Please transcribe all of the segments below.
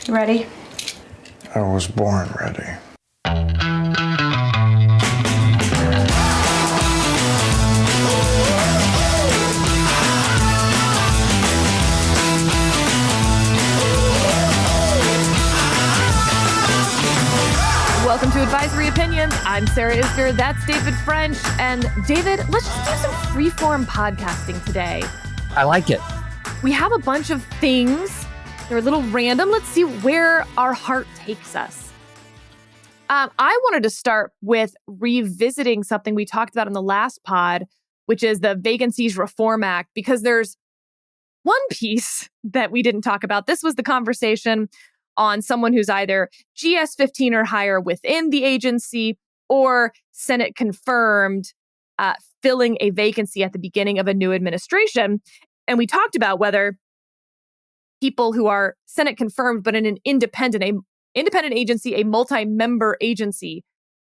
Ready? I was born ready. Welcome to Advisory Opinions. I'm Sarah Isgur. That's David French. And David, let's just do some freeform podcasting today. I like it. We have a bunch of things. They're a little random. Let's see where our heart takes us. I wanted to start with revisiting something we talked about in the last pod, which is the Vacancies Reform Act, because there's one piece that we didn't talk about. This was the conversation on someone who's either GS-15 or higher within the agency or Senate confirmed filling a vacancy at the beginning of a new administration. And we talked about whether people who are Senate confirmed, but in an independent agency, a multi-member agency,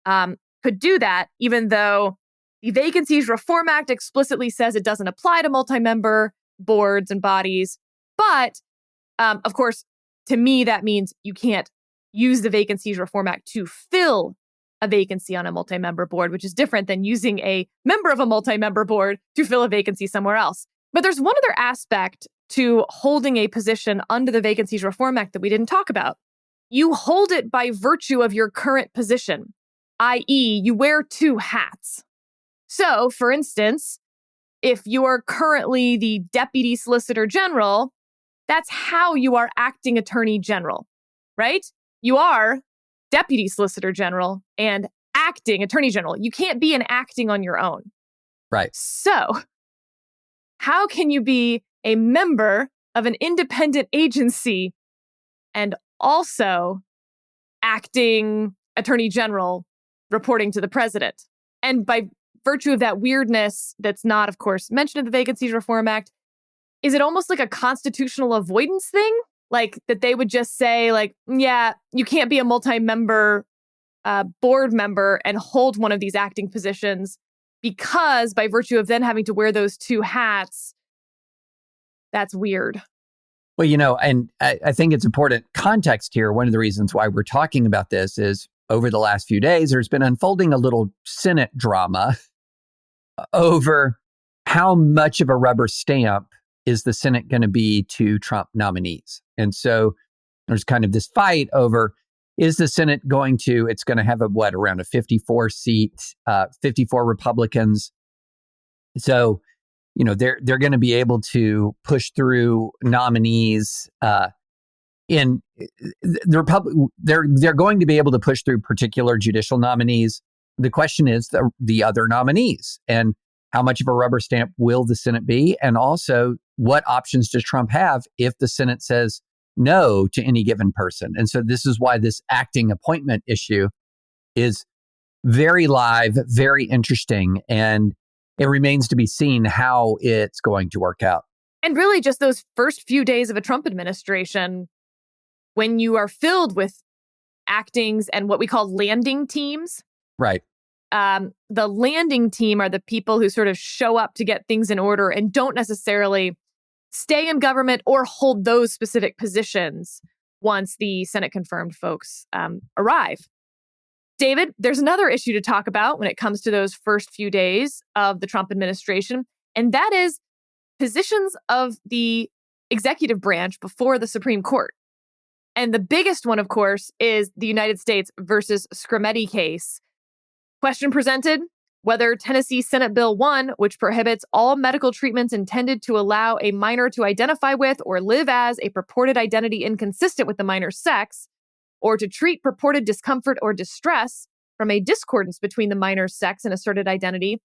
could do that, even though the Vacancies Reform Act explicitly says it doesn't apply to multi-member boards and bodies. But, of course, to me, that means you can't use the Vacancies Reform Act to fill a vacancy on a multi-member board, which is different than using a member of a multi-member board to fill a vacancy somewhere else. But there's one other aspect to holding a position under the Vacancies Reform Act that we didn't talk about. You hold it by virtue of your current position, i.e., you wear two hats. So, for instance, if you are currently the Deputy Solicitor General, that's how you are acting Attorney General, right? You are Deputy Solicitor General and acting Attorney General. You can't be an acting on your own. Right. So, how can you be a member of an independent agency and also acting Attorney General reporting to the president? And by virtue of that weirdness that's not, of course, mentioned in the Vacancies Reform Act, is it almost like a constitutional avoidance thing? Like that they would just say, like, yeah, you can't be a multi-member board member and hold one of these acting positions because by virtue of then having to wear those two hats, that's weird. Well, and I think it's important context here. One of the reasons why we're talking about this is over the last few days, there's been unfolding a little Senate drama over how much of a rubber stamp is the Senate going to be to Trump nominees. And so there's kind of this fight over, is the Senate going to, it's going to have around a 54 seat, 54 Republicans. So, they're going to be able to push through nominees in the they're going to be able to push through particular judicial nominees. The question is the other nominees and how much of a rubber stamp will the Senate be? And also, what options does Trump have if the Senate says no to any given person? And so this is why this acting appointment issue is very live, very interesting, and it remains to be seen how it's going to work out. And really just those first few days of a Trump administration, when you are filled with actings and what we call landing teams. Right. The landing team are the people who sort of show up to get things in order and don't necessarily stay in government or hold those specific positions once the Senate confirmed folks arrive. David, there's another issue to talk about when it comes to those first few days of the Trump administration, and that is positions of the executive branch before the Supreme Court. And the biggest one, of course, is the United States versus Scarametti case. Question presented, whether Tennessee Senate Bill 1, which prohibits all medical treatments intended to allow a minor to identify with or live as a purported identity inconsistent with the minor's sex, or to treat purported discomfort or distress from a discordance between the minor's sex and asserted identity,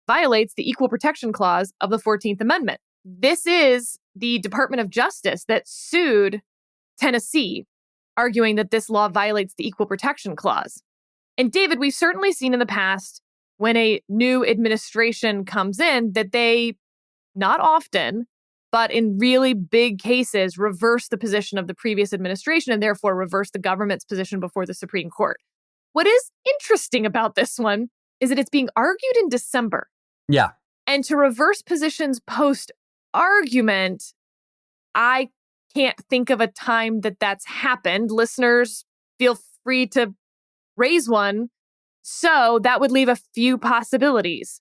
violates the Equal Protection Clause of the 14th Amendment. This is the Department of Justice that sued Tennessee, arguing that this law violates the Equal Protection Clause. And David, we've certainly seen in the past when a new administration comes in that they, not often, but in really big cases, reverse the position of the previous administration and therefore reverse the government's position before the Supreme Court. What is interesting about this one is that it's being argued in December. Yeah. And to reverse positions post-argument, I can't think of a time that that's happened. Listeners, feel free to raise one. So that would leave a few possibilities.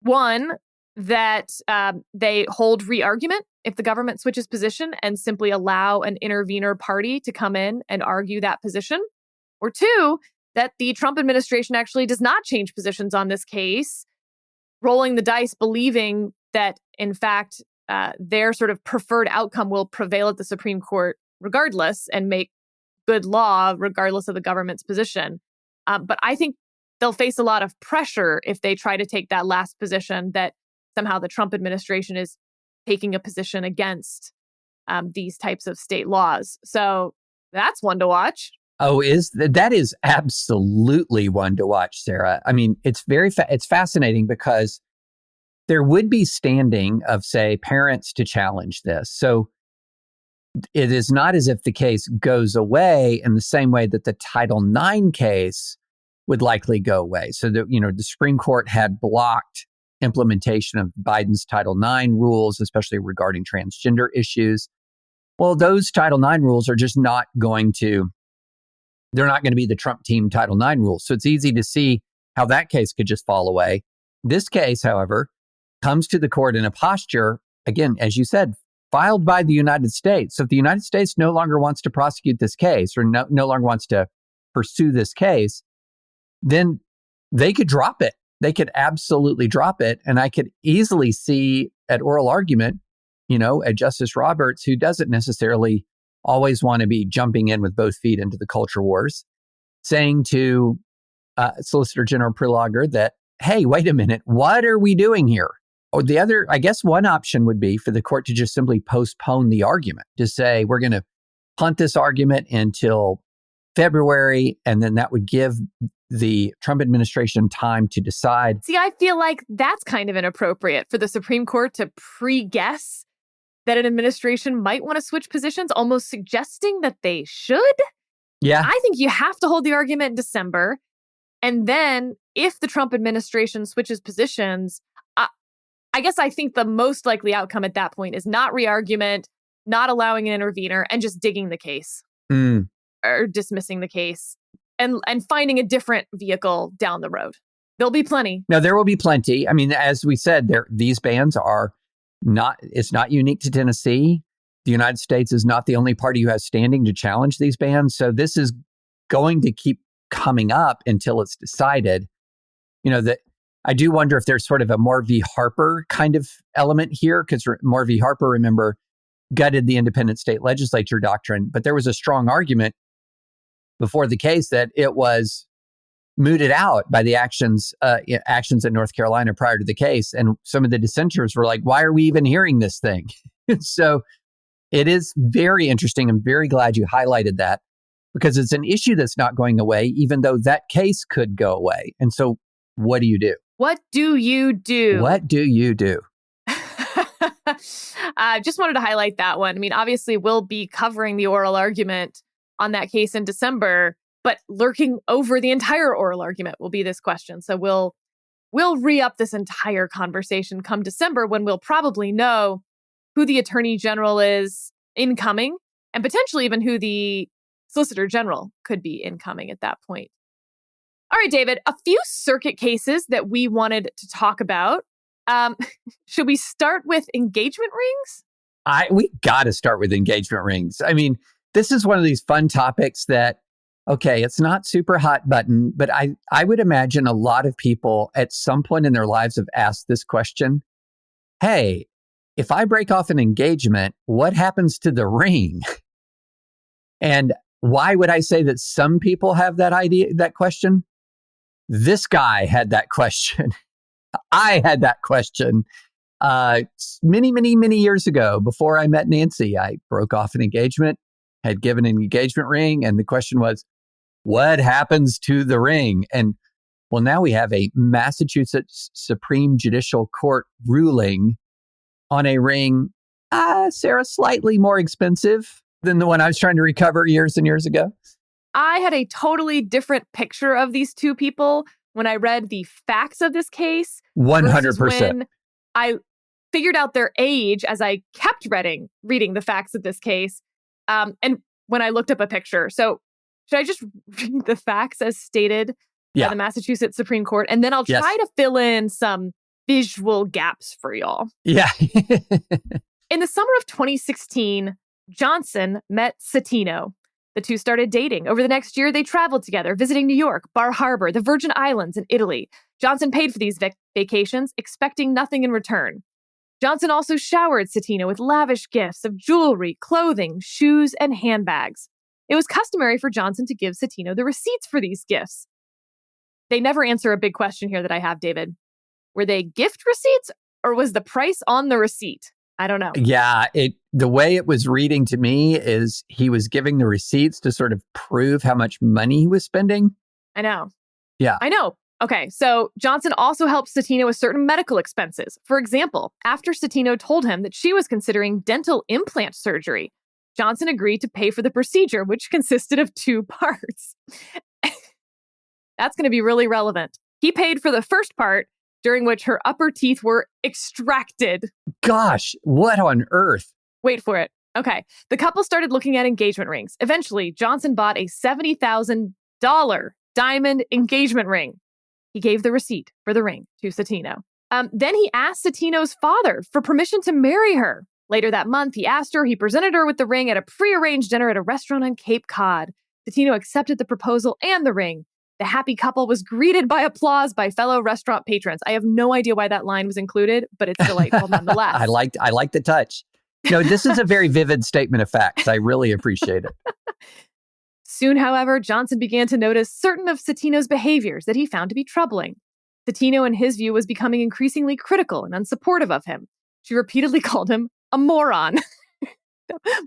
One, that they hold re-argument if the government switches position and simply allow an intervener party to come in and argue that position. Or two, that the Trump administration actually does not change positions on this case, rolling the dice, believing that, in fact, their sort of preferred outcome will prevail at the Supreme Court regardless and make good law regardless of the government's position. But I think they'll face a lot of pressure if they try to take that last position, that somehow the Trump administration is taking a position against these types of state laws. So that's one to watch. Oh, that is absolutely one to watch, Sarah. I mean, it's it's fascinating because there would be standing of, say, parents to challenge this. So it is not as if the case goes away in the same way that the Title IX case would likely go away. So the Supreme Court had blocked implementation of Biden's Title IX rules, especially regarding transgender issues. Well, those Title IX rules are just not going to be the Trump team Title IX rules. So it's easy to see how that case could just fall away. This case, however, comes to the court in a posture, again, as you said, filed by the United States. So if the United States no longer wants to prosecute this case or no longer wants to pursue this case, then they could drop it. They could absolutely drop it. And I could easily see at oral argument, a Justice Roberts who doesn't necessarily always want to be jumping in with both feet into the culture wars, saying to Solicitor General Prelogar that, hey, wait a minute, what are we doing here? Or the other, I guess one option would be for the court to just simply postpone the argument, to say, we're going to punt this argument until February, and then that would give the Trump administration time to decide. See, I feel like that's kind of inappropriate for the Supreme Court to pre-guess that an administration might want to switch positions, almost suggesting that they should. Yeah. I think you have to hold the argument in December. And then if the Trump administration switches positions, I guess I think the most likely outcome at that point is not re-argument, not allowing an intervener, and just digging the case or dismissing the case and finding a different vehicle down the road. There'll be plenty. No, there will be plenty. I mean, as we said, these bans are it's not unique to Tennessee. The United States is not the only party who has standing to challenge these bans. So this is going to keep coming up until it's decided. That I do wonder if there's sort of a Moore v. Harper kind of element here, because Moore v. Harper, remember, gutted the independent state legislature doctrine. But there was a strong argument before the case that it was mooted out by the actions in North Carolina prior to the case. And some of the dissenters were like, why are we even hearing this thing? So it is very interesting. I'm very glad you highlighted that, because it's an issue that's not going away, even though that case could go away. And so what do you do? What do you do? What do you do? Just wanted to highlight that one. I mean, obviously, we'll be covering the oral argument on that case in December, but lurking over the entire oral argument will be this question. So we'll re-up this entire conversation come December, when we'll probably know who the Attorney General is incoming, and potentially even who the Solicitor General could be incoming at that point. All right, David, a few circuit cases that we wanted to talk about. Should we start with engagement rings? We got to start with engagement rings. I mean, this is one of these fun topics that, okay, it's not super hot button, but I would imagine a lot of people at some point in their lives have asked this question. Hey, if I break off an engagement, what happens to the ring? And why would I say that some people have that question? This guy had that question. I had that question many, many, many years ago. Before I met Nancy, I broke off an engagement, had given an engagement ring, and the question was, what happens to the ring? And well, now we have a Massachusetts Supreme Judicial Court ruling on a ring, Sarah, slightly more expensive than the one I was trying to recover years and years ago. I had a totally different picture of these two people when I read the facts of this case. 100%. When I figured out their age as I kept reading the facts of this case. And when I looked up a picture. So should I just read the facts as stated by the Massachusetts Supreme Court? And then I'll try to fill in some visual gaps for y'all. Yeah. In the summer of 2016, Johnson met Citino. The two started dating. Over the next year, they traveled together, visiting New York, Bar Harbor, the Virgin Islands, and Italy. Johnson paid for these vacations, expecting nothing in return. Johnson also showered Citino with lavish gifts of jewelry, clothing, shoes, and handbags. It was customary for Johnson to give Citino the receipts for these gifts. They never answer a big question here that I have, David. Were they gift receipts or was the price on the receipt? I don't know. Yeah, the way it was reading to me is he was giving the receipts to sort of prove how much money he was spending. I know. Yeah. I know. Okay, so Johnson also helped Citino with certain medical expenses. For example, after Citino told him that she was considering dental implant surgery, Johnson agreed to pay for the procedure, which consisted of 2 parts. That's going to be really relevant. He paid for the first part, during which her upper teeth were extracted. Gosh, what on earth? Wait for it. Okay, the couple started looking at engagement rings. Eventually, Johnson bought a $70,000 diamond engagement ring. He gave the receipt for the ring to Citino. Then he asked Citino's father for permission to marry her. Later that month, he presented her with the ring at a prearranged dinner at a restaurant on Cape Cod. Citino accepted the proposal and the ring. The happy couple was greeted by applause by fellow restaurant patrons. I have no idea why that line was included, but it's delightful nonetheless. I like the touch. No, this is a very vivid statement of facts. I really appreciate it. Soon, however, Johnson began to notice certain of Citino's behaviors that he found to be troubling. Citino, in his view, was becoming increasingly critical and unsupportive of him. She repeatedly called him a moron.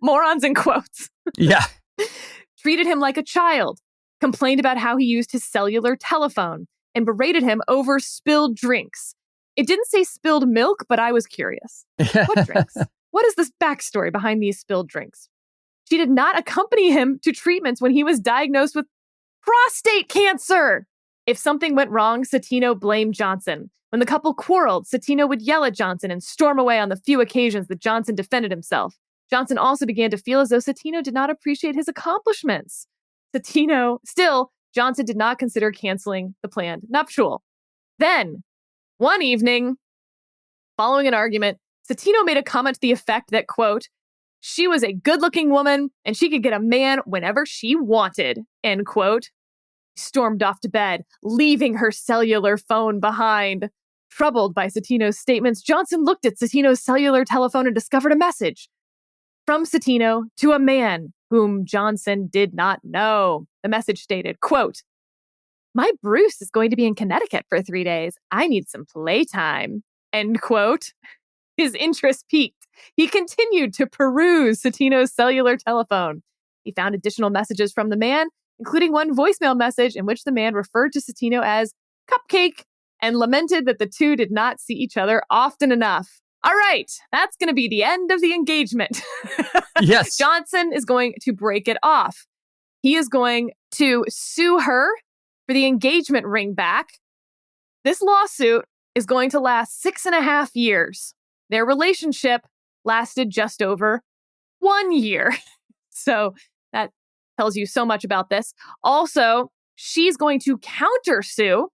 Morons in quotes. Yeah. Treated him like a child, complained about how he used his cellular telephone, and berated him over spilled drinks. It didn't say spilled milk, but I was curious. What drinks? What is this backstory behind these spilled drinks? She did not accompany him to treatments when he was diagnosed with prostate cancer. If something went wrong, Citino blamed Johnson. When the couple quarreled, Citino would yell at Johnson and storm away on the few occasions that Johnson defended himself. Johnson also began to feel as though Citino did not appreciate his accomplishments. Johnson did not consider canceling the planned nuptial. Then, one evening, following an argument, Citino made a comment to the effect that, quote, she was a good-looking woman and she could get a man whenever she wanted, end quote. He stormed off to bed, leaving her cellular phone behind. Troubled by Citino's statements, Johnson looked at Citino's cellular telephone and discovered a message from Citino to a man whom Johnson did not know. The message stated, quote, my Bruce is going to be in Connecticut for 3 days. I need some playtime, end quote. His interest piqued. He continued to peruse Citino's cellular telephone. He found additional messages from the man, including one voicemail message in which the man referred to Citino as Cupcake and lamented that the two did not see each other often enough. All right, that's going to be the end of the engagement. Yes. Johnson is going to break it off. He is going to sue her for the engagement ring back. This lawsuit is going to last 6.5 years. Their relationship lasted just over 1 year. So that tells you so much about this. Also, she's going to countersue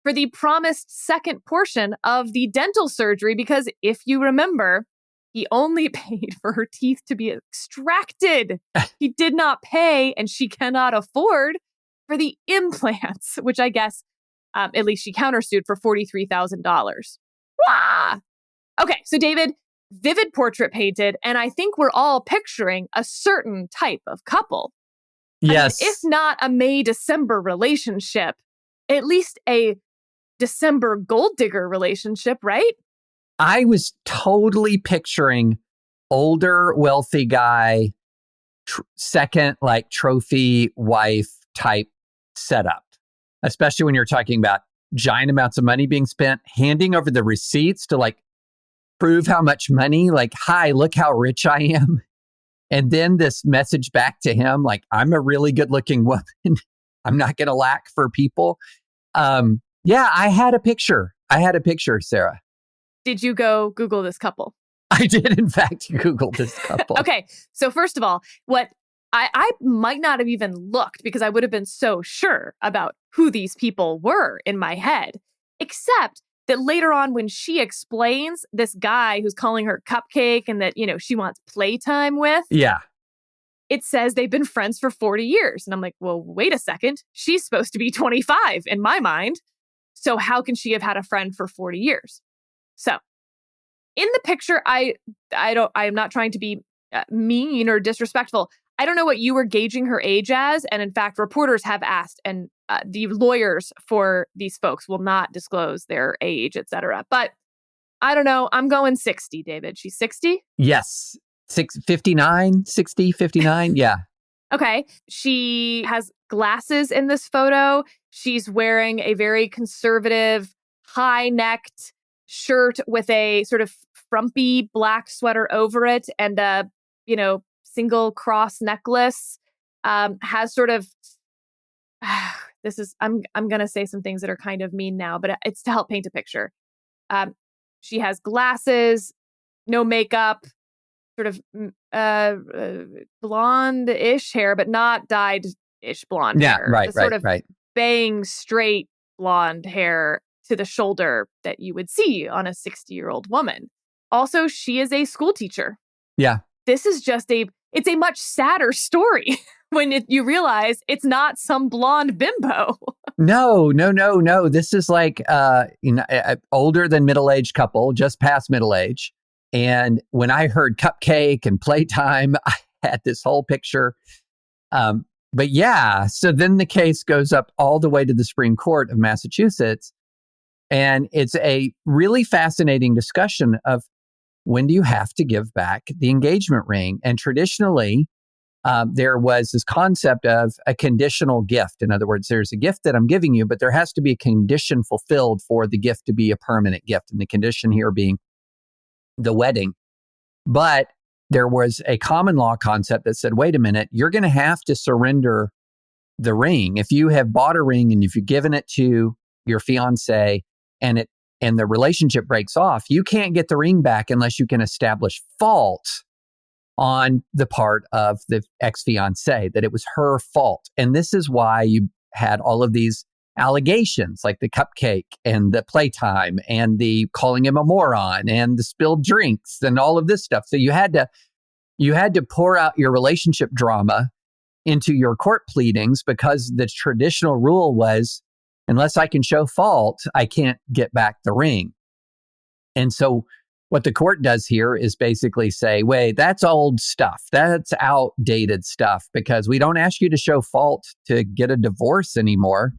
for the promised second portion of the dental surgery because if you remember, he only paid for her teeth to be extracted. He did not pay, and she cannot afford for the implants, which I guess at least she countersued for $43,000. Wah! Okay, so David, vivid portrait painted, and I think we're all picturing a certain type of couple. Yes. I mean, if not a May-December relationship, at least a December gold digger relationship, right? I was totally picturing older, wealthy guy, second, like trophy wife type setup, especially when you're talking about giant amounts of money being spent, handing over the receipts to like prove how much money, like, hi, look how rich I am. And then this message back to him, like, I'm a really good looking woman. I'm not going to lack for people. Yeah, I had a picture, Sarah. Did you go Google this couple? I did, in fact, Google this couple. Okay. So first of all, what I might not have even looked because I would have been so sure about who these people were in my head, except that later on when she explains this guy who's calling her cupcake and that, she wants playtime with, Yeah. it says they've been friends for 40 years. And I'm like, well, wait a second. She's supposed to be 25 in my mind. So how can she have had a friend for 40 years? So in the picture, I am not trying to be mean or disrespectful. I don't know what you were gauging her age as. And in fact, reporters have asked, and the lawyers for these folks will not disclose their age, et cetera. But I don't know. I'm going 60, David. She's 60? Yes. 59, 60, 59. Yeah. Okay. She has glasses in this photo. She's wearing a very conservative, high-necked shirt with a sort of frumpy black sweater over it and a, single cross necklace. Has sort of I'm going to say some things that are kind of mean now, but it's to help paint a picture. She has glasses, no makeup, sort of blonde-ish hair, but not dyed-ish blonde hair. Right, sort of right. bang straight blonde hair to the shoulder that you would see on a 60-year-old woman. Also, she is a school teacher. Yeah. This is it's a much sadder story when you realize it's not some blonde bimbo. No. This is like older than middle-aged couple, just past middle age. And when I heard cupcake and playtime, I had this whole picture. But yeah, so then the case goes up all the way to the Supreme Court of Massachusetts. And it's a really fascinating discussion of when do you have to give back the engagement ring? And traditionally, there was this concept of a conditional gift. In other words, there's a gift that I'm giving you, but there has to be a condition fulfilled for the gift to be a permanent gift. And the condition here being the wedding. But there was a common law concept that said, wait a minute, you're going to have to surrender the ring. If you have bought a ring and if you've given it to your fiance and the relationship breaks off, you can't get the ring back unless you can establish fault on the part of the ex-fiance, that it was her fault. And this is why you had all of these allegations like the cupcake and the playtime and the calling him a moron and the spilled drinks and all of this stuff. So you had to pour out your relationship drama into your court pleadings because the traditional rule was, unless I can show fault, I can't get back the ring. And so what the court does here is basically say, wait, that's old stuff. That's outdated stuff because we don't ask you to show fault to get a divorce anymore.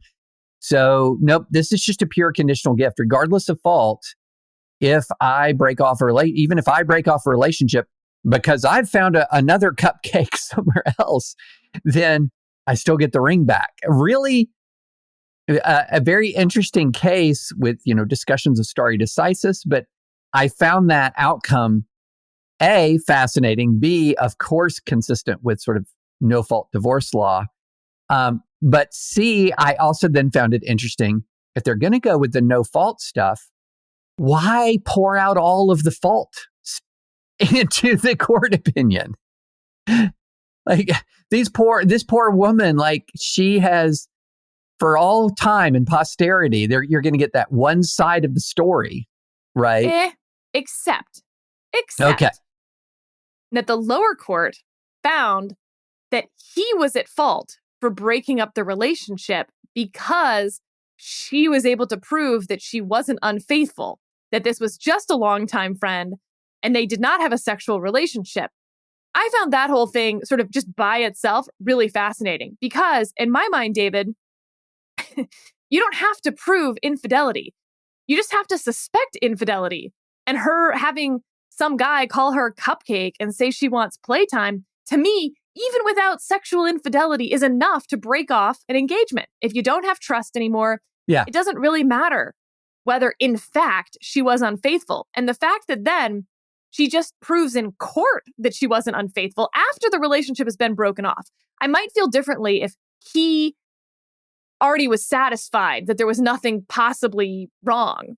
So nope, this is just a pure conditional gift, regardless of fault. If I break off even if I break off a relationship because I've found another cupcake somewhere else, then I still get the ring back. Really, a very interesting case with discussions of stare decisis, but I found that outcome A, fascinating, B, of course, consistent with sort of no fault divorce law. But C, I also then found it interesting, if they're going to go with the no fault stuff, why pour out all of the fault into the court opinion? Like this poor woman, like she has, for all time and posterity, you're going to get that one side of the story, right? Except okay, that the lower court found that he was at fault for breaking up the relationship because she was able to prove that she wasn't unfaithful, that this was just a longtime friend and they did not have a sexual relationship. I found that whole thing sort of just by itself really fascinating because in my mind, David, you don't have to prove infidelity. You just have to suspect infidelity. And her having some guy call her cupcake and say she wants playtime, to me, even without sexual infidelity, is enough to break off an engagement. If you don't have trust anymore, it doesn't really matter whether, in fact, she was unfaithful. And the fact that then she just proves in court that she wasn't unfaithful after the relationship has been broken off. I might feel differently if he already was satisfied that there was nothing possibly wrong.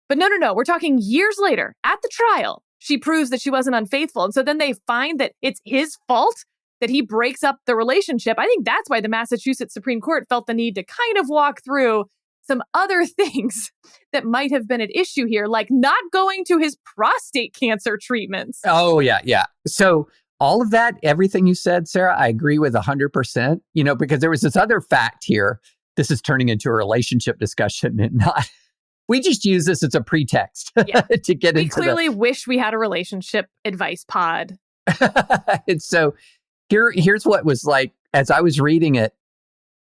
But no. We're talking years later at the trial. She proves that she wasn't unfaithful. And so then they find that it's his fault that he breaks up the relationship. I think that's why the Massachusetts Supreme Court felt the need to kind of walk through some other things that might have been at issue here, like not going to his prostate cancer treatments. Oh, yeah. So all of that, everything you said, Sarah, I agree with 100%, because there was this other fact here. This is turning into a relationship discussion and not, we just use this as a pretext to get into We clearly wish we had a relationship advice pod. And so here's what was like, as I was reading it,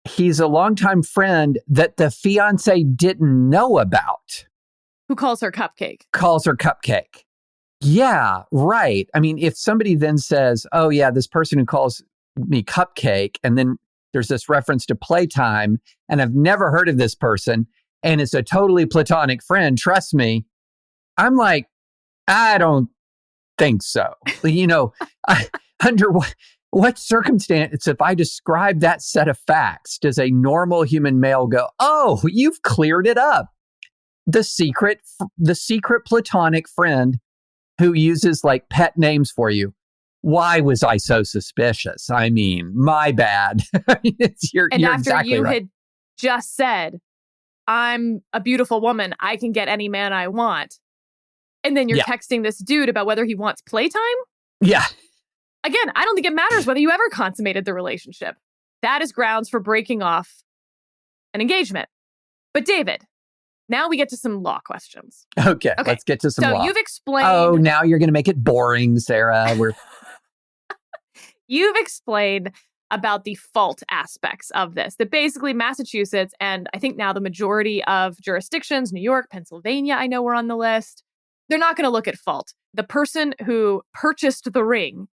he's a longtime friend that the fiance didn't know about. Who calls her Cupcake? Yeah, right. I mean, if somebody then says, oh yeah, this person who calls me Cupcake, and then there's this reference to playtime, and I've never heard of this person, and it's a totally platonic friend, trust me, I'm like, I don't think so. Under what circumstance, if I describe that set of facts, does a normal human male go, oh, you've cleared it up? The secret platonic friend who uses like pet names for you. Why was I so suspicious? I mean, my bad. You're after exactly you right. had just said, I'm a beautiful woman, I can get any man I want. And then you're texting this dude about whether he wants playtime? Yeah. Again, I don't think it matters whether you ever consummated the relationship. That is grounds for breaking off an engagement. But David, now we get to some law questions. Okay. Let's get to some law. So you've explained... Oh, now you're going to make it boring, Sarah. You've explained about the fault aspects of this, that basically Massachusetts, and I think now the majority of jurisdictions, New York, Pennsylvania, I know we're on the list, they're not going to look at fault. The person who purchased the ring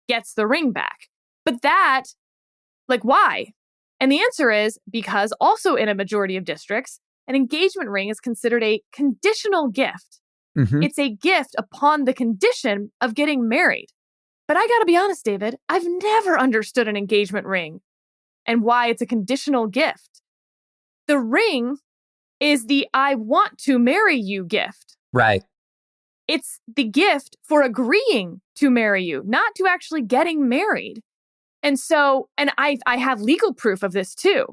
gets the ring back. But that, why? And the answer is because also in a majority of districts, an engagement ring is considered a conditional gift. Mm-hmm. It's a gift upon the condition of getting married. But I got to be honest, David, I've never understood an engagement ring and why it's a conditional gift. The ring is the I want to marry you gift. Right. It's the gift for agreeing to marry you, not to actually getting married. And so, and I have legal proof of this too,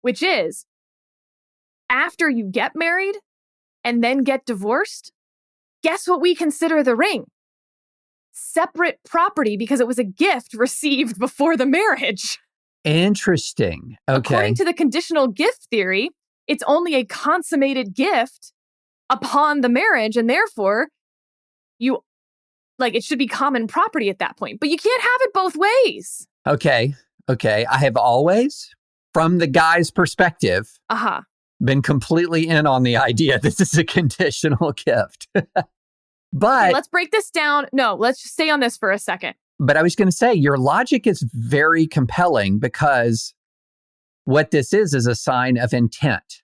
which is after you get married and then get divorced, guess what we consider the ring? Separate property because it was a gift received before the marriage. Interesting. Okay. According to the conditional gift theory, it's only a consummated gift upon the marriage, and therefore it should be common property at that point. But you can't have it both ways. Okay. I have always, from the guy's perspective, been completely in on the idea this is a conditional gift. But let's break this down. No, let's just stay on this for a second. But I was going to say, your logic is very compelling because what this is a sign of intent.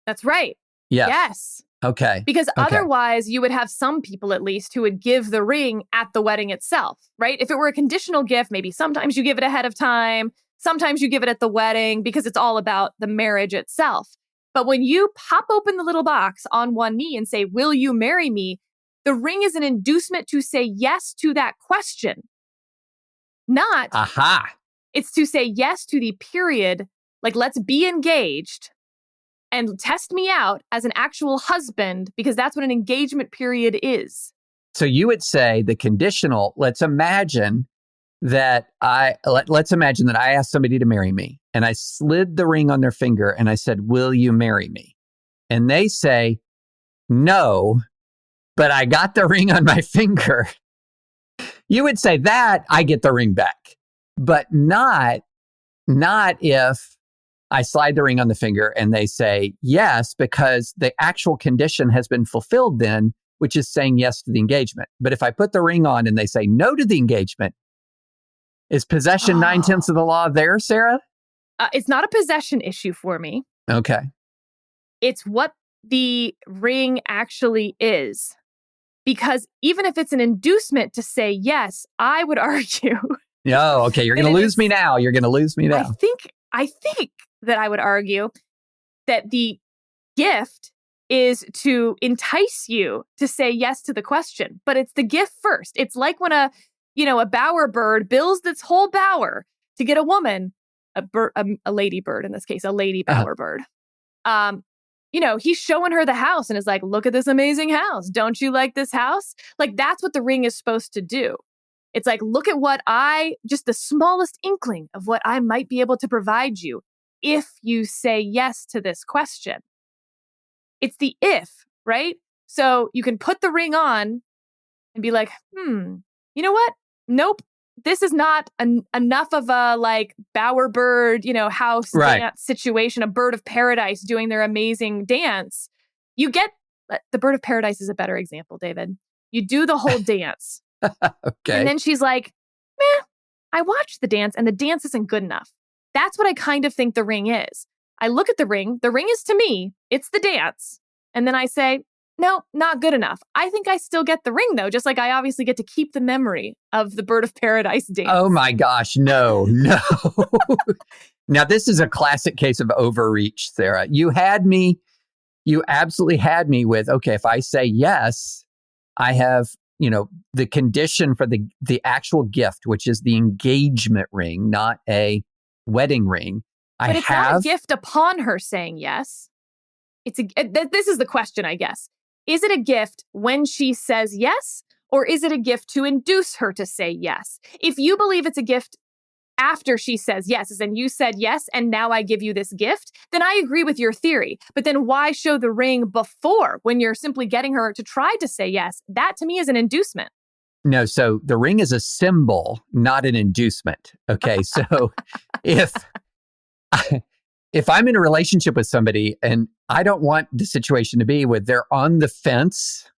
That's right. Yes. Okay. Because otherwise you would have some people at least who would give the ring at the wedding itself, right? If it were a conditional gift, maybe sometimes you give it ahead of time, sometimes you give it at the wedding because it's all about the marriage itself. But when you pop open the little box on one knee and say, will you marry me? The ring is an inducement to say yes to that question. Not, it's to say yes to the period, let's be engaged and test me out as an actual husband, because that's what an engagement period is. So you would say the conditional, let's imagine that I asked somebody to marry me and I slid the ring on their finger and I said, will you marry me? And they say, no, but I got the ring on my finger. You would say that I get the ring back, but not if I slide the ring on the finger and they say yes, because the actual condition has been fulfilled then, which is saying yes to the engagement. But if I put the ring on and they say no to the engagement, is possession 9/10 of the law there, Sarah? It's not a possession issue for me. Okay. It's what the ring actually is. Because even if it's an inducement to say yes, I would argue. Oh, okay. You're going to lose me now. I think that I would argue that the gift is to entice you to say yes to the question, but it's the gift first. It's like when a bower bird builds its whole bower to get a woman, a lady bird in this case, a lady bower bird. He's showing her the house and is like, look at this amazing house. Don't you like this house? Like, that's what the ring is supposed to do. It's like, look at just the smallest inkling of what I might be able to provide you if you say yes to this question. It's the if, right? So you can put the ring on and be like, you know what? Nope. This is not enough of a bowerbird, house dance situation, a bird of paradise doing their amazing dance. You get the bird of paradise is a better example, David. You do the whole dance. Okay. And then she's like, I watched the dance and the dance isn't good enough. That's what I kind of think the ring is. I look at the ring is to me, it's the dance. And then I say, no, not good enough. I think I still get the ring though, just like I obviously get to keep the memory of the bird of paradise dance. Oh my gosh, no. Now this is a classic case of overreach, Sarah. You absolutely had me with, okay, if I say yes, I have, the condition for the actual gift, which is the engagement ring, not a wedding ring. But it's not a gift upon her saying yes. This is the question, I guess. Is it a gift when she says yes, or is it a gift to induce her to say yes? If you believe it's a gift after she says yes, as in you said yes, and now I give you this gift, then I agree with your theory. But then why show the ring before when you're simply getting her to try to say yes? That to me is an inducement. No, so the ring is a symbol, not an inducement. Okay, so if I'm in a relationship with somebody and I don't want the situation to be where they're on the fence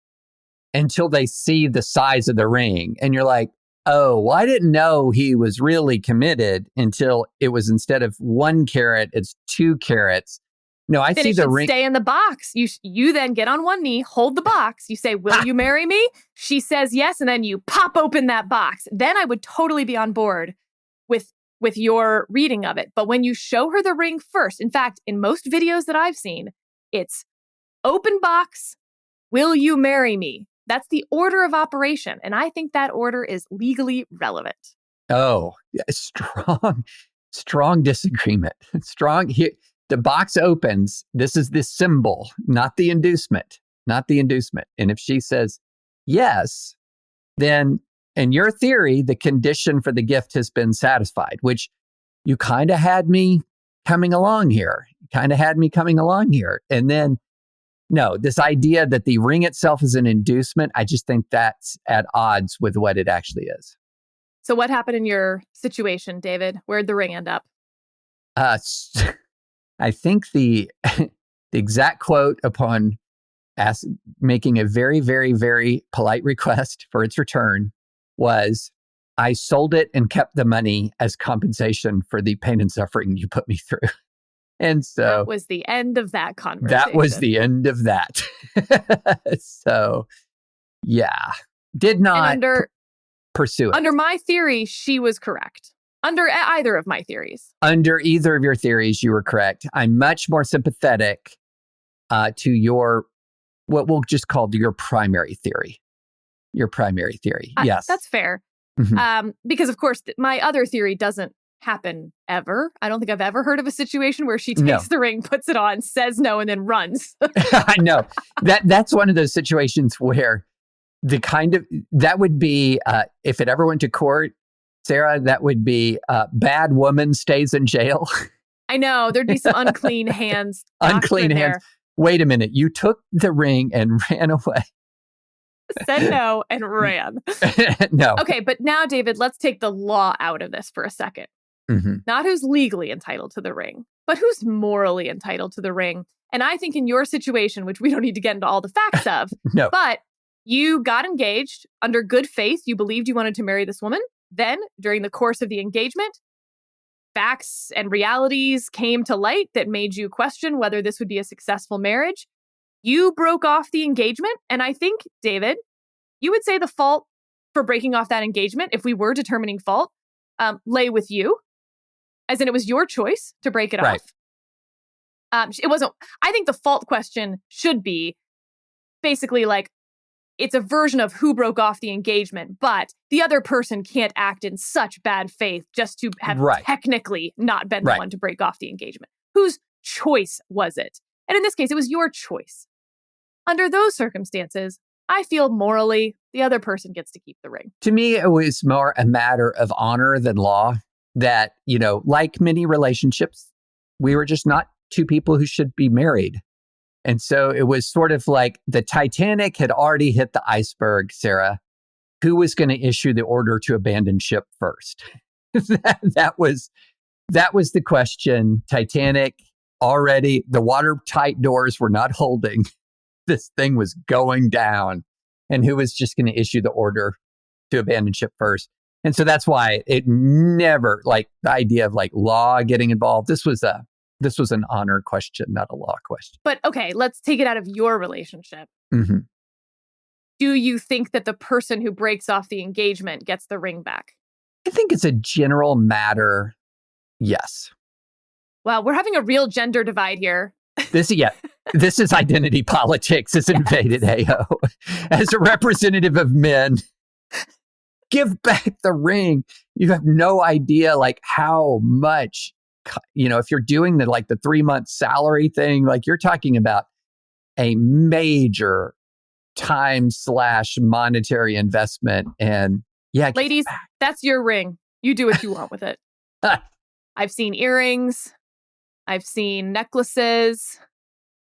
until they see the size of the ring. And you're like, oh, well, I didn't know he was really committed until it was instead of 1 carat, it's 2 carats. No, I see the ring. Stay in the box. You then get on one knee, hold the box. You say, will you marry me? She says yes. And then you pop open that box. Then I would totally be on board with your reading of it. But when you show her the ring first, in fact, in most videos that I've seen, it's open box, will you marry me? That's the order of operation. And I think that order is legally relevant. Oh, strong disagreement. Here, the box opens. This is the symbol, not the inducement. And if she says yes, then in your theory, the condition for the gift has been satisfied, which you kind of had me coming along here. And then, no, this idea that the ring itself is an inducement, I just think that's at odds with what it actually is. So what happened in your situation, David? Where'd the ring end up? I think the exact quote upon making a very, very, very polite request for its return was, I sold it and kept the money as compensation for the pain and suffering you put me through. And so that was the end of that conversation. That was the end of that. So, yeah, did not pursue it. Under my theory, she was correct. Under either of my theories. Under either of your theories, you were correct. I'm much more sympathetic to your, what we'll just call your primary theory. Yes. That's fair. Mm-hmm. Because, of course, my other theory doesn't happen ever. I don't think I've ever heard of a situation where she takes the ring, puts it on, says no, and then runs. I know. That's one of those situations where that would be, if it ever went to court, Sarah, that would be bad woman stays in jail. I know. There'd be some unclean hands. Unclean hands. Wait a minute. You took the ring and ran away. Said no and ran. No. Okay, but now, David, let's take the law out of this for a second. Mm-hmm. Not who's legally entitled to the ring, but who's morally entitled to the ring. And I think in your situation, which we don't need to get into all the facts of, no. But you got engaged under good faith. You believed you wanted to marry this woman. Then, during the course of the engagement, facts and realities came to light that made you question whether this would be a successful marriage. You broke off the engagement. And I think, David, you would say the fault for breaking off that engagement, if we were determining fault, lay with you, as in it was your choice to break it right. It wasn't, I think the fault question should be basically like, it's a version of who broke off the engagement, but the other person can't act in such bad faith just to have technically not been the one to break off the engagement. Whose choice was it? And in this case, it was your choice. Under those circumstances, I feel morally the other person gets to keep the ring. To me, it was more a matter of honor than law that, like many relationships, we were just not two people who should be married. And so it was sort of like the Titanic had already hit the iceberg, Sarah. Who was going to issue the order to abandon ship first? that was the question. Titanic already, the watertight doors were not holding. This thing was going down. And who was just going to issue the order to abandon ship first? And so that's why it never, like the idea of like law getting involved, this was an honor question, not a law question. But okay, let's take it out of your relationship. Mm-hmm. Do you think that the person who breaks off the engagement gets the ring back? I think it's a general matter. Yes. Well, we're having a real gender divide here. This is identity politics is invaded, AO. As a representative of men, give back the ring. You have no idea like how much, if you're doing the 3-month salary thing, like you're talking about a major time/monetary investment. And ladies, that's your ring. You do what you want with it. I've seen earrings. I've seen necklaces.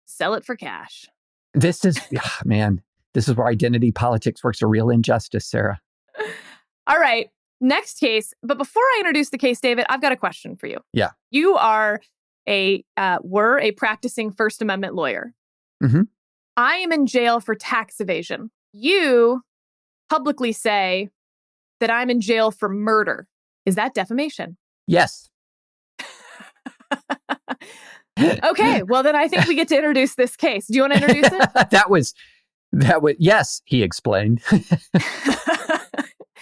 Sell it for cash. This is where identity politics works a real injustice, Sarah. All right. Next case. But before I introduce the case, David, I've got a question for you. Yeah. You are were a practicing First Amendment lawyer. Mm-hmm. I am in jail for tax evasion. You publicly say that I'm in jail for murder. Is that defamation? Yes. Okay, well then I think we get to introduce this case. Do you want to introduce it? That was, yes, he explained.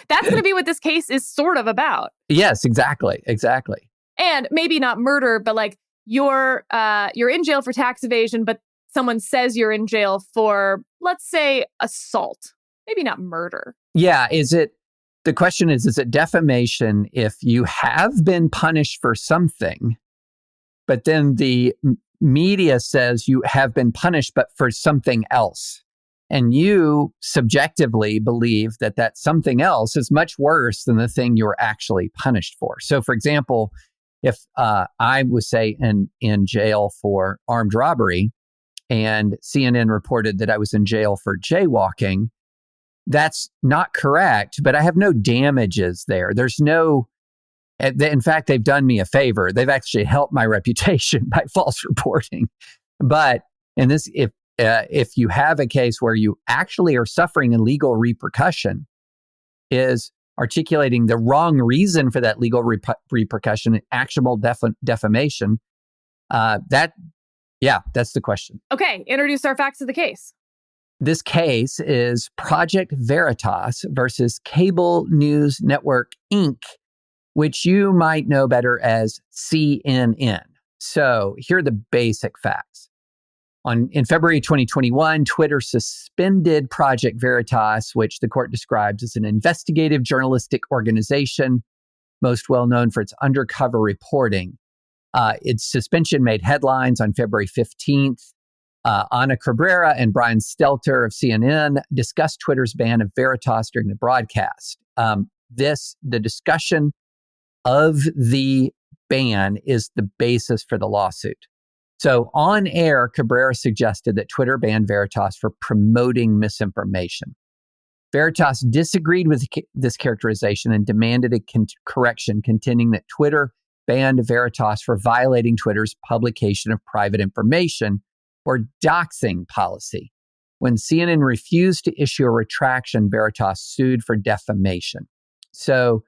That's going to be what this case is sort of about. Yes, exactly. And maybe not murder, but like you're in jail for tax evasion, but someone says you're in jail for, let's say, assault. Maybe not murder. Yeah, the question is it defamation if you have been punished for something, but then the media says you have been punished, but for something else. And you subjectively believe that something else is much worse than the thing you were actually punished for. So, for example, if I was, say, in jail for armed robbery and CNN reported that I was in jail for jaywalking, that's not correct, but I have no damages there. There's no... In fact, they've done me a favor. They've actually helped my reputation by false reporting. But in this, if you have a case where you actually are suffering a legal repercussion, is articulating the wrong reason for that legal repercussion, actionable defamation, that's the question. Okay, introduce our facts of the case. This case is Project Veritas versus Cable News Network, Inc., which you might know better as CNN. So here are the basic facts. In February 2021, Twitter suspended Project Veritas, which the court describes as an investigative journalistic organization, most well known for its undercover reporting. Its suspension made headlines on February 15th. Ana Cabrera and Brian Stelter of CNN discussed Twitter's ban of Veritas during the broadcast. The discussion of the ban is the basis for the lawsuit. So on air, Cabrera suggested that Twitter banned Veritas for promoting misinformation. Veritas disagreed with this characterization and demanded a correction, contending that Twitter banned Veritas for violating Twitter's publication of private information or doxing policy. When CNN refused to issue a retraction, Veritas sued for defamation. So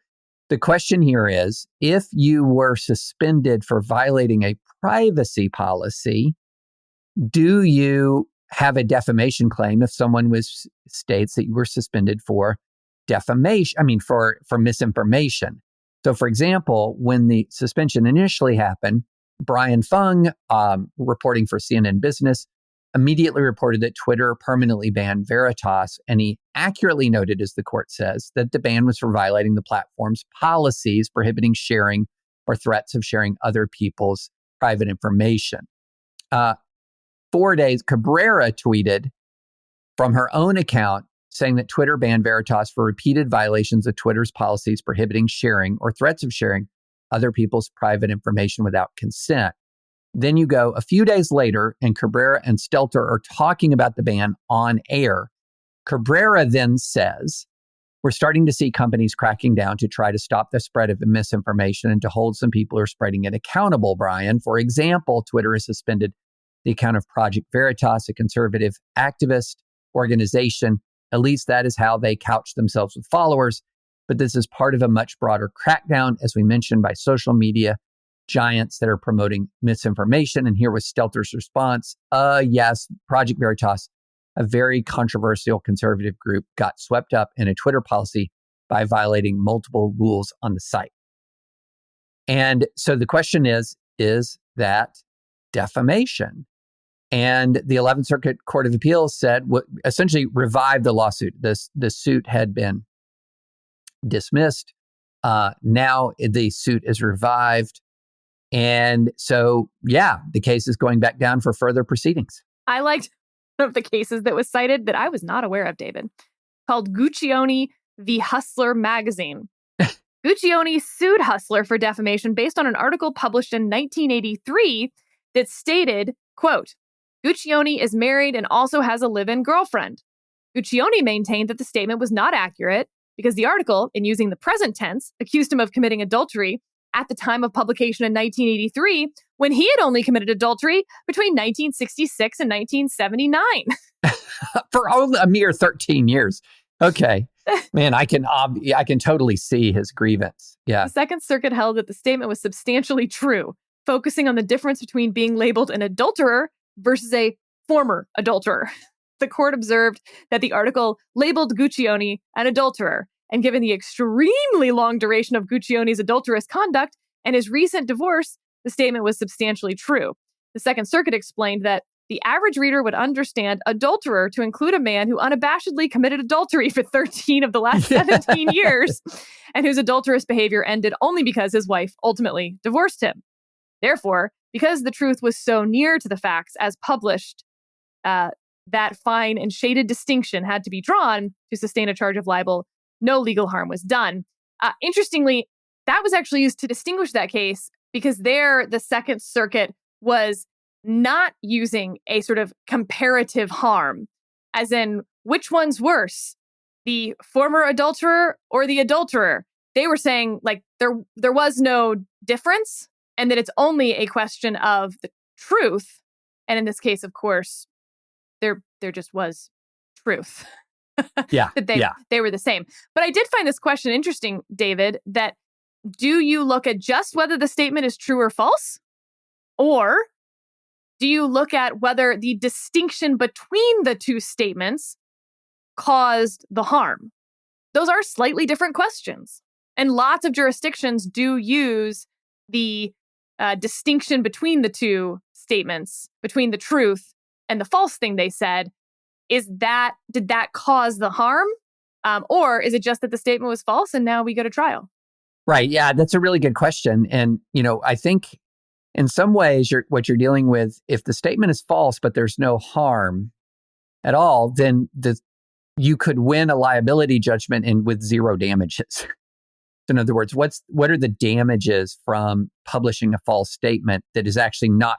the question here is, if you were suspended for violating a privacy policy, do you have a defamation claim if someone states that you were suspended for defamation, for misinformation? So for example, when the suspension initially happened, Brian Fung, reporting for CNN Business, immediately reported that Twitter permanently banned Veritas, and he accurately noted, as the court says, that the ban was for violating the platform's policies prohibiting sharing or threats of sharing other people's private information. 4 days, Cabrera tweeted from her own account saying that Twitter banned Veritas for repeated violations of Twitter's policies prohibiting sharing or threats of sharing other people's private information without consent. Then you go a few days later, and Cabrera and Stelter are talking about the ban on air. Cabrera then says, we're starting to see companies cracking down to try to stop the spread of misinformation and to hold some people who are spreading it accountable, Brian. For example, Twitter has suspended the account of Project Veritas, a conservative activist organization. At least that is how they couch themselves with followers. But this is part of a much broader crackdown, as we mentioned, by social media giants that are promoting misinformation. And here was Stelter's response. Yes, Project Veritas, a very controversial conservative group, got swept up in a Twitter policy by violating multiple rules on the site. And so the question is that defamation? And the 11th Circuit Court of Appeals said, essentially revived the lawsuit. The suit had been dismissed. Now the suit is revived. And so, the case is going back down for further proceedings. I liked one of the cases that was cited that I was not aware of, David, called Guion v. Hustler magazine. Guion sued Hustler for defamation based on an article published in 1983 that stated, quote, Guccione is married and also has a live-in girlfriend. Guccione maintained that the statement was not accurate because the article, in using the present tense, accused him of committing adultery at the time of publication in 1983, when he had only committed adultery between 1966 and 1979. For only a mere 13 years. Okay. Man, I can totally see his grievance. Yeah. The Second Circuit held that the statement was substantially true, focusing on the difference between being labeled an adulterer versus a former adulterer. The court observed that the article labeled Guccione an adulterer, and given the extremely long duration of Guccione's adulterous conduct and his recent divorce, the statement was substantially true. The Second Circuit explained that the average reader would understand adulterer to include a man who unabashedly committed adultery for 13 of the last 17 years, and whose adulterous behavior ended only because his wife ultimately divorced him. Therefore, because the truth was so near to the facts as published, that fine and shaded distinction had to be drawn to sustain a charge of libel. No legal harm was done. Interestingly, that was actually used to distinguish that case because there the Second Circuit was not using a sort of comparative harm, as in which one's worse, the former adulterer or the adulterer. They were saying like there was no difference and that it's only a question of the truth. And in this case, of course, there just was truth. Yeah. That they were the same. But I did find this question interesting, David, that do you look at just whether the statement is true or false? Or do you look at whether the distinction between the two statements caused the harm? Those are slightly different questions. And lots of jurisdictions do use the distinction between the two statements, between the truth and the false thing they said. Did that cause the harm? Or is it just that the statement was false and now we go to trial? Right. Yeah, that's a really good question. And, I think in some ways what you're dealing with, if the statement is false, but there's no harm at all, then you could win a liability judgment with zero damages. In other words, what are the damages from publishing a false statement that is actually not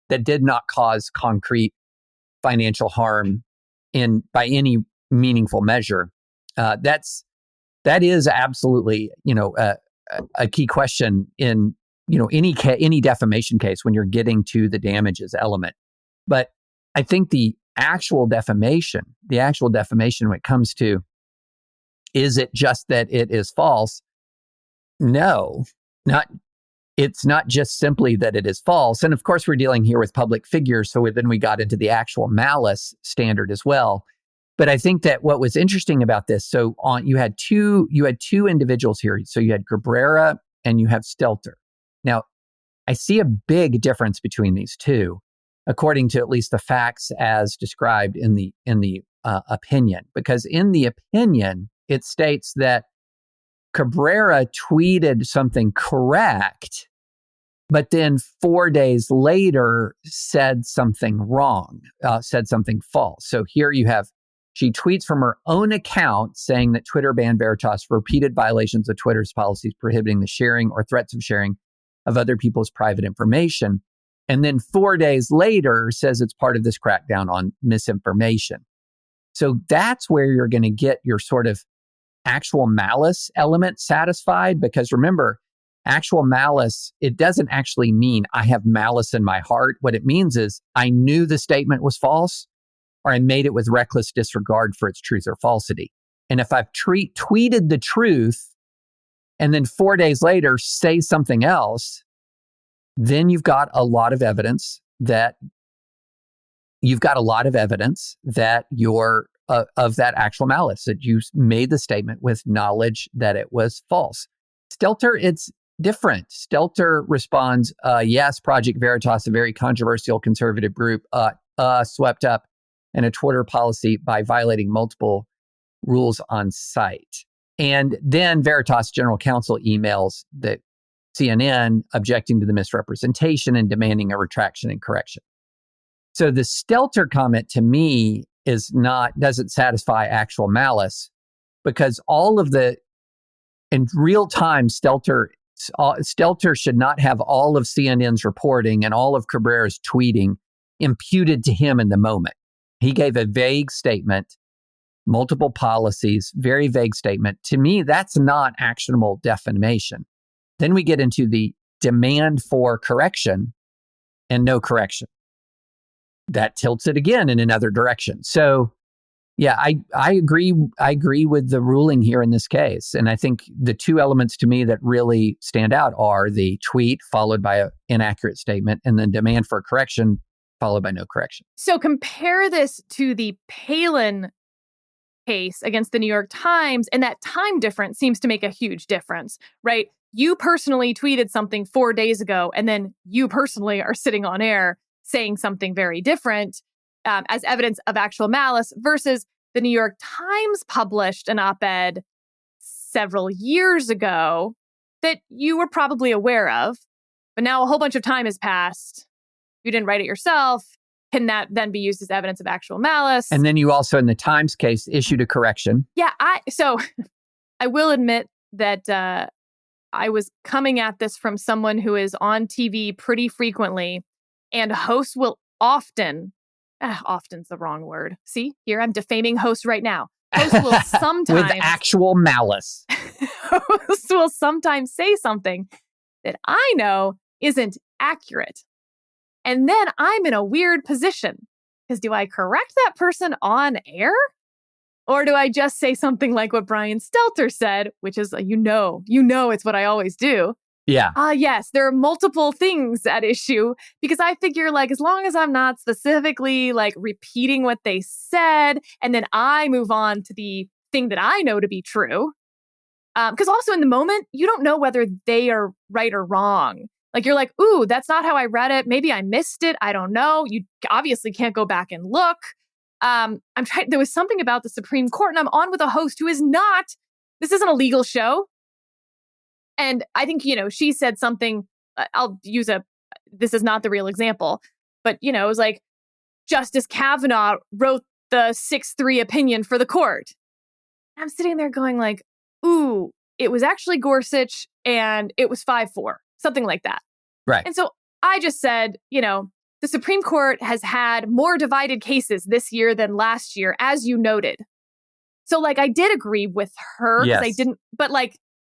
that did not cause concrete financial harm by any meaningful measure? That is absolutely, a key question in, any defamation case when you're getting to the damages element. But I think the actual defamation when it comes to, is it just that it is false? No, it's not just simply that it is false. And of course, we're dealing here with public figures. So then we got into the actual malice standard as well. But I think that what was interesting about this, you had two individuals here. So you had Cabrera and you have Stelter. Now, I see a big difference between these two, according to at least the facts as described in the opinion. Because in the opinion, it states that Cabrera tweeted something correct, but then 4 days later said something wrong, said something false. So here you have, she tweets from her own account saying that Twitter banned Veritas for repeated violations of Twitter's policies prohibiting the sharing or threats of sharing of other people's private information. And then 4 days later says it's part of this crackdown on misinformation. So that's where you're going to get your sort of actual malice element satisfied, because remember, actual malice, it doesn't actually mean I have malice in my heart. What it means is I knew the statement was false, or I made it with reckless disregard for its truth or falsity. And if I've tweeted the truth and then 4 days later say something else, then you've got a lot of evidence that you're of that actual malice, that you made the statement with knowledge that it was false. Stelter, it's different. Stelter responds, yes, Project Veritas, a very controversial conservative group, swept up in a Twitter policy by violating multiple rules on site. And then Veritas general counsel emails the CNN objecting to the misrepresentation and demanding a retraction and correction. So the Stelter comment to me doesn't satisfy actual malice, because in real time, Stelter should not have all of CNN's reporting and all of Cabrera's tweeting imputed to him in the moment. He gave a vague statement, multiple policies, very vague statement. To me, that's not actionable defamation. Then we get into the demand for correction and no correction. That tilts it again in another direction. So yeah, I agree with the ruling here in this case. And I think the two elements to me that really stand out are the tweet followed by an inaccurate statement, and then demand for a correction followed by no correction. So compare this to the Palin case against the New York Times, and that time difference seems to make a huge difference, right? You personally tweeted something 4 days ago, and then you personally are sitting on air saying something very different as evidence of actual malice, versus the New York Times published an op-ed several years ago that you were probably aware of, but now a whole bunch of time has passed. You didn't write it yourself. Can that then be used as evidence of actual malice? And then you also, in the Times case, issued a correction. Yeah, so I will admit that I was coming at this from someone who is on TV pretty frequently, and hosts will often's the wrong word. See, here I'm defaming hosts right now. Hosts will sometimes with actual malice. Hosts will sometimes say something that I know isn't accurate. And then I'm in a weird position, because do I correct that person on air? Or do I just say something like what Brian Stelter said, which is, you know, it's what I always do. Yeah. Yes, there are multiple things at issue, because I figure, like, as long as I'm not specifically like repeating what they said, and then I move on to the thing that I know to be true. Because also in the moment, you don't know whether they are right or wrong. Like, you're like, ooh, that's not how I read it. Maybe I missed it. I don't know. You obviously can't go back and look. There was something about the Supreme Court, and I'm on with a host who is not, this isn't a legal show. And I think, she said something, this is not the real example, but, it was like, Justice Kavanaugh wrote the 6-3 opinion for the court. I'm sitting there going like, ooh, it was actually Gorsuch and it was 5-4, something like that. Right. And so I just said, the Supreme Court has had more divided cases this year than last year, as you noted. So like, I did agree with her. Yes.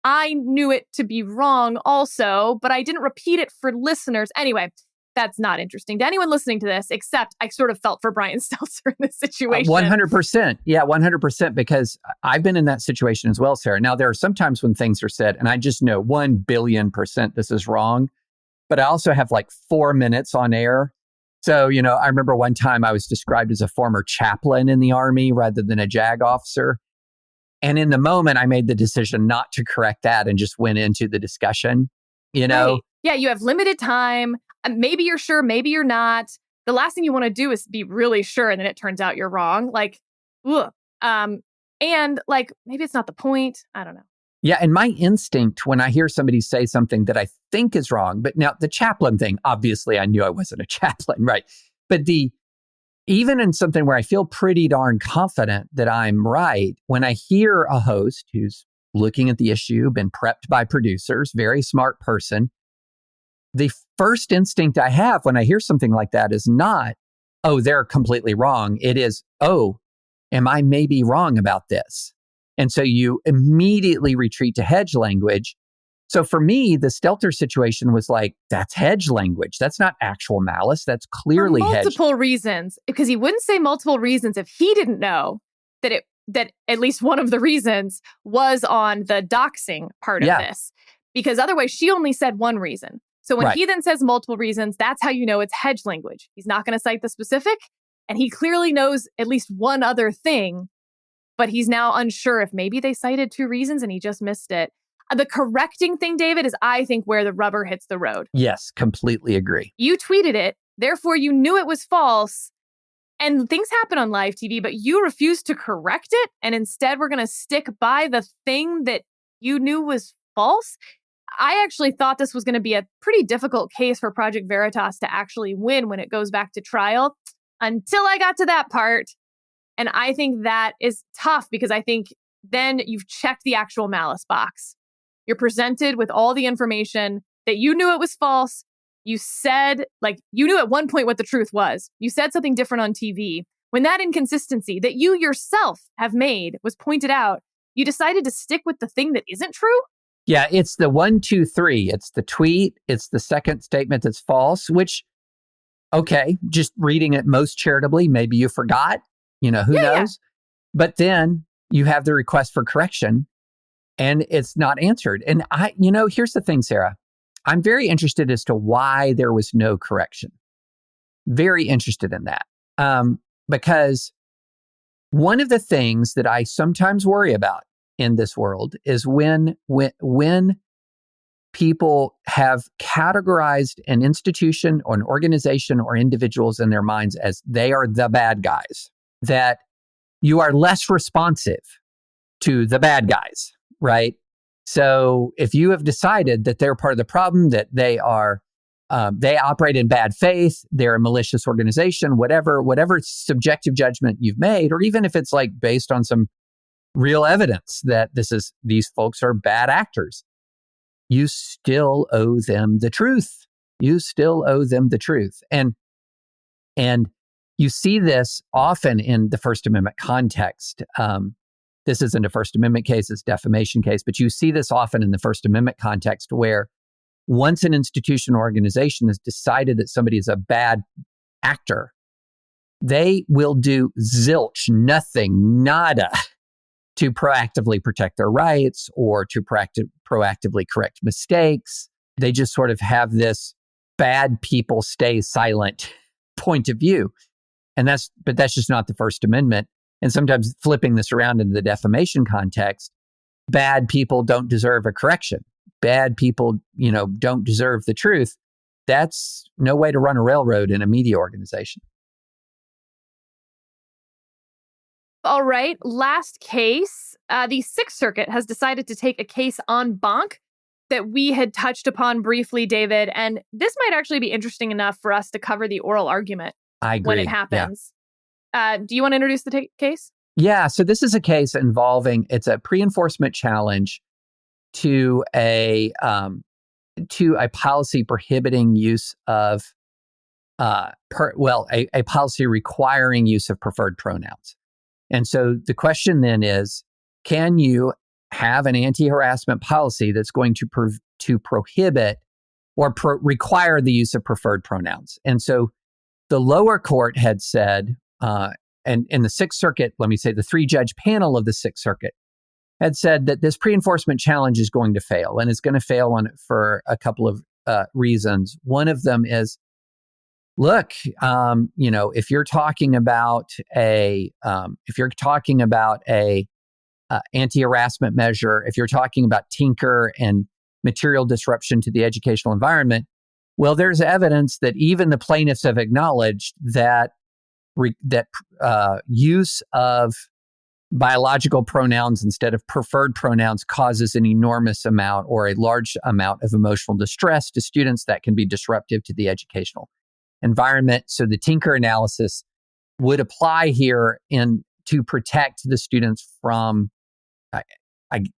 I knew it to be wrong also, but I didn't repeat it for listeners. Anyway, that's not interesting to anyone listening to this, except I sort of felt for Brian Stelter in this situation. 100%. Yeah, 100%, because I've been in that situation as well, Sarah. Now, there are some times when things are said, and I just know 1,000,000,000% this is wrong, but I also have like 4 minutes on air. So, I remember one time I was described as a former chaplain in the Army rather than a JAG officer. And in the moment, I made the decision not to correct that and just went into the discussion, Right. Yeah, you have limited time. Maybe you're sure, maybe you're not. The last thing you want to do is be really sure, and then it turns out you're wrong. Like, ugh. And like, maybe it's not the point. I don't know. Yeah. And my instinct when I hear somebody say something that I think is wrong, but now the chaplain thing, obviously I knew I wasn't a chaplain, right? But even in something where I feel pretty darn confident that I'm right, when I hear a host who's looking at the issue, been prepped by producers, very smart person, the first instinct I have when I hear something like that is not, oh, they're completely wrong. It is, oh, am I maybe wrong about this? And so you immediately retreat to hedge language. So for me, the Stelter situation was like, that's hedge language. That's not actual malice. That's clearly for hedge. multiple reasons, because he wouldn't say multiple reasons if he didn't know that at least one of the reasons was on the doxing part of this. Because otherwise, she only said one reason. So when he then says multiple reasons, that's how you know it's hedge language. He's not going to cite the specific, and he clearly knows at least one other thing, but he's now unsure if maybe they cited 2 reasons and he just missed it. The correcting thing, David, is I think where the rubber hits the road. Yes, completely agree. You tweeted it, therefore you knew it was false, and things happen on live TV, but you refused to correct it, and instead we're going to stick by the thing that you knew was false. I actually thought this was going to be a pretty difficult case for Project Veritas to actually win when it goes back to trial, until I got to that part. And I think that is tough because I think then you've checked the actual malice box. You're presented with all the information that you knew it was false. You said, like, you knew at one point what the truth was. You said something different on TV. When that inconsistency that you yourself have made was pointed out, you decided to stick with the thing that isn't true? Yeah, it's the 1, 2, 3. It's the tweet. It's the second statement that's false, which, okay, just reading it most charitably, maybe you forgot, who knows? Yeah. But then you have the request for correction and it's not answered. And here's the thing, Sarah. I'm very interested as to why there was no correction. Very interested in that. Because one of the things that I sometimes worry about in this world is when people have categorized an institution or an organization or individuals in their minds as they are the bad guys, that you are less responsive to the bad guys, right? So if you have decided that they're part of the problem, that they operate in bad faith, they're a malicious organization, whatever subjective judgment you've made, or even if it's like based on some real evidence that these folks are bad actors, you still owe them the truth. You still owe them the truth. And you see this often in the First Amendment context. This isn't a First Amendment case, it's a defamation case, but you see this often in the First Amendment context where once an institution or organization has decided that somebody is a bad actor, they will do zilch, nothing, nada, to proactively protect their rights or to proactively correct mistakes. They just sort of have this bad people stay silent point of view. But that's just not the First Amendment. And sometimes flipping this around into the defamation context, bad people don't deserve a correction. Bad people, don't deserve the truth. That's no way to run a railroad in a media organization. All right, last case. The Sixth Circuit has decided to take a case en banc that we had touched upon briefly, David. And this might actually be interesting enough for us to cover the oral argument when it happens. Yeah. Do you want to introduce the case? Yeah, so this is a case it's a pre-enforcement challenge to a policy prohibiting use of, a policy requiring use of preferred pronouns. And so the question then is, can you have an anti-harassment policy that's going to prohibit or require the use of preferred pronouns? And so the lower court had said, and in the Sixth Circuit, let me say the 3-judge panel of the Sixth Circuit had said that this pre-enforcement challenge is going to fail, and it's going to fail for a couple of reasons. One of them is, look, if you're talking about a anti-harassment measure, if you're talking about tinker and material disruption to the educational environment. Well, there's evidence that even the plaintiffs have acknowledged that use of biological pronouns instead of preferred pronouns causes an enormous amount or a large amount of emotional distress to students that can be disruptive to the educational environment. So the Tinker analysis would apply here to protect the students from,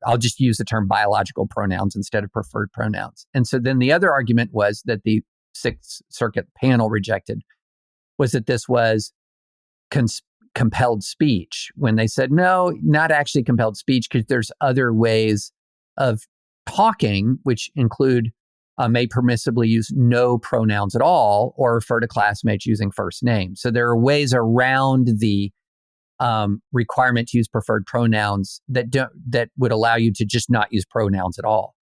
I'll just use the term biological pronouns instead of preferred pronouns. And so then the other argument was that the Sixth Circuit panel rejected was that this was compelled speech, when they said, no, not actually compelled speech, because there's other ways of talking, which include may permissibly use no pronouns at all or refer to classmates using first names. So there are ways around the requirement to use preferred pronouns that would allow you to just not use pronouns at all.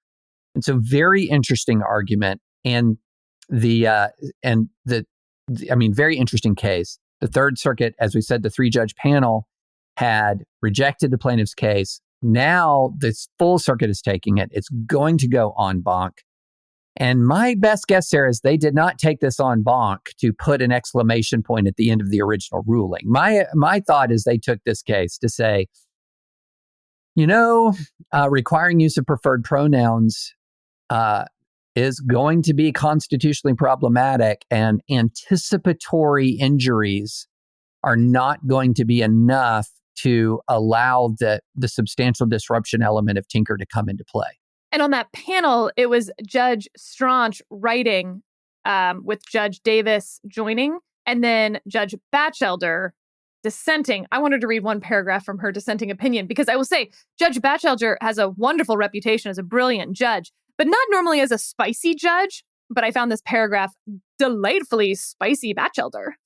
And so very interesting argument, and very interesting case. The Third Circuit, as we said, the 3-judge panel had rejected the plaintiff's case. Now this full circuit is taking it. It's going to go en banc. And my best guess, Sarah, is they did not take this en banc to put an exclamation point at the end of the original ruling. My thought is they took this case to say, requiring use of preferred pronouns is going to be constitutionally problematic, and anticipatory injuries are not going to be enough to allow the substantial disruption element of Tinker to come into play. And on that panel, it was Judge Straunch writing with Judge Davis joining, and then Judge Batchelder dissenting. I wanted to read one paragraph from her dissenting opinion, because I will say Judge Batchelder has a wonderful reputation as a brilliant judge, but not normally as a spicy judge. But I found this paragraph delightfully spicy. Batchelder.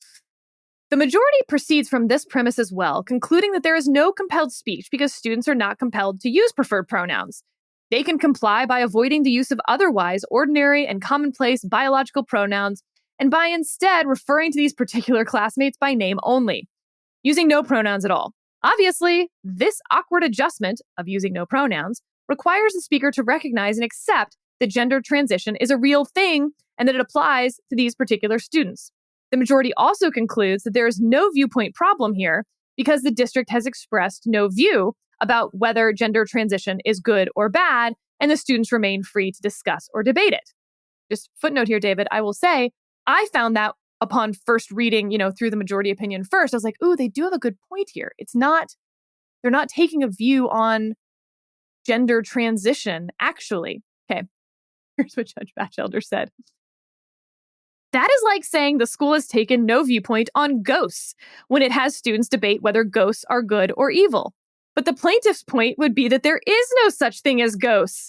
The majority proceeds from this premise as well, concluding that there is no compelled speech because students are not compelled to use preferred pronouns. They can comply by avoiding the use of otherwise ordinary and commonplace biological pronouns, and by instead referring to these particular classmates by name only, using no pronouns at all. Obviously, this awkward adjustment of using no pronouns requires the speaker to recognize and accept that gender transition is a real thing and that it applies to these particular students. The majority also concludes that there is no viewpoint problem here because the district has expressed no view about whether gender transition is good or bad, and the students remain free to discuss or debate it. Just footnote here, David, I will say, I found that upon first reading, through the majority opinion first, I was like, ooh, they do have a good point here. They're not taking a view on gender transition, actually. Okay, here's what Judge Batchelder said. That is like saying the school has taken no viewpoint on ghosts when it has students debate whether ghosts are good or evil. But the plaintiff's point would be that there is no such thing as ghosts, !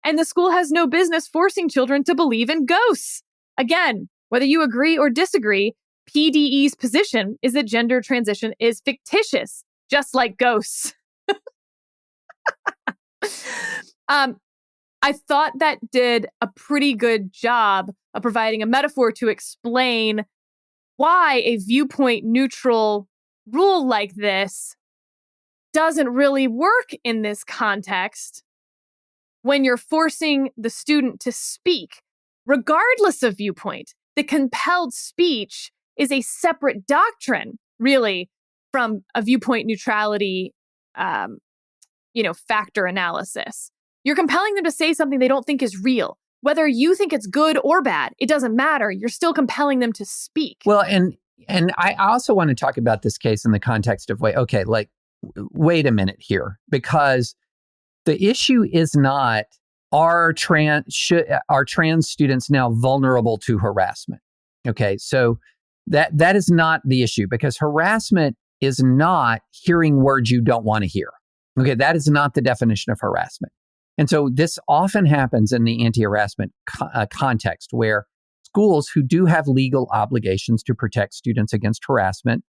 And the school has no business forcing children to believe in ghosts. Again, whether you agree or disagree, PDE's position is that gender transition is fictitious, just like ghosts. I thought that did a pretty good job of providing a metaphor to explain why a viewpoint neutral rule like this doesn't really work in this context when you're forcing the student to speak, regardless of viewpoint. The compelled speech is a separate doctrine, really, from a viewpoint neutrality, factor analysis. You're compelling them to say something they don't think is real. Whether you think it's good or bad, it doesn't matter. You're still compelling them to speak. Well, and I also want to talk about this case in the context of, wait a minute here, because the issue is not, are trans students now vulnerable to harassment? Okay, so that is not the issue, because harassment is not hearing words you don't want to hear. Okay, that is not the definition of harassment. And so this often happens in the anti-harassment context, where schools who do have legal obligations to protect students against harassment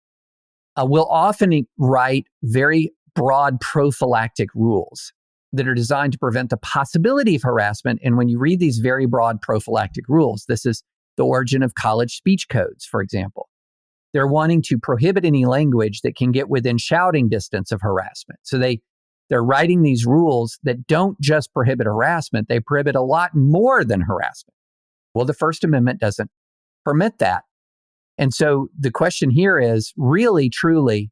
will often write very broad prophylactic rules that are designed to prevent the possibility of harassment. And when you read these very broad prophylactic rules, this is the origin of college speech codes, for example. They're wanting to prohibit any language that can get within shouting distance of harassment. So they They're writing these rules that don't just prohibit harassment, they prohibit a lot more than harassment. Well, the First Amendment doesn't permit that. And so the question here is really, truly,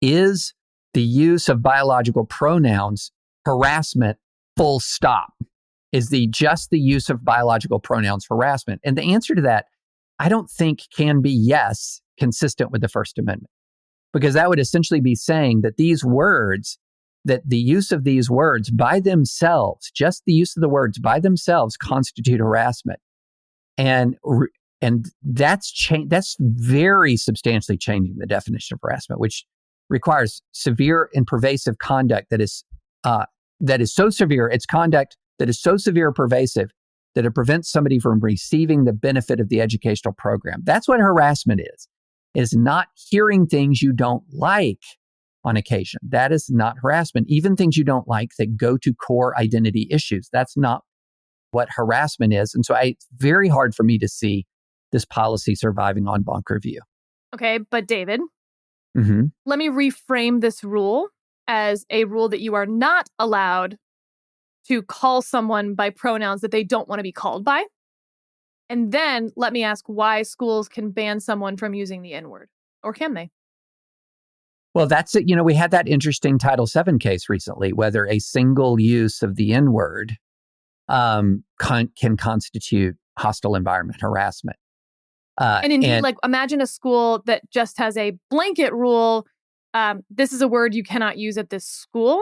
is the use of biological pronouns harassment, full stop? Is just the use of biological pronouns harassment? And the answer to that, I don't think can be yes, consistent with the First Amendment. Because that would essentially be saying that these words, that the use of these words by themselves, just the use of the words by themselves constitute harassment. And that's very substantially changing the definition of harassment, which requires severe and pervasive conduct that is so severe, it's conduct that is so severe or pervasive that it prevents somebody from receiving the benefit of the educational program. That's what harassment is not hearing things you don't like on occasion. That is not harassment. Even things you don't like that go to core identity issues. That's not what harassment is. And so it's very hard for me to see this policy surviving en banc review. Okay, but David, let me reframe this rule as a rule that you are not allowed to call someone by pronouns that they don't want to be called by. And then let me ask why schools can ban someone from using the N-word, or can they? Well, that's it. We had that interesting Title VII case recently, whether a single use of the N-word can constitute hostile environment harassment. And indeed, imagine a school that just has a blanket rule. This is a word you cannot use at this school.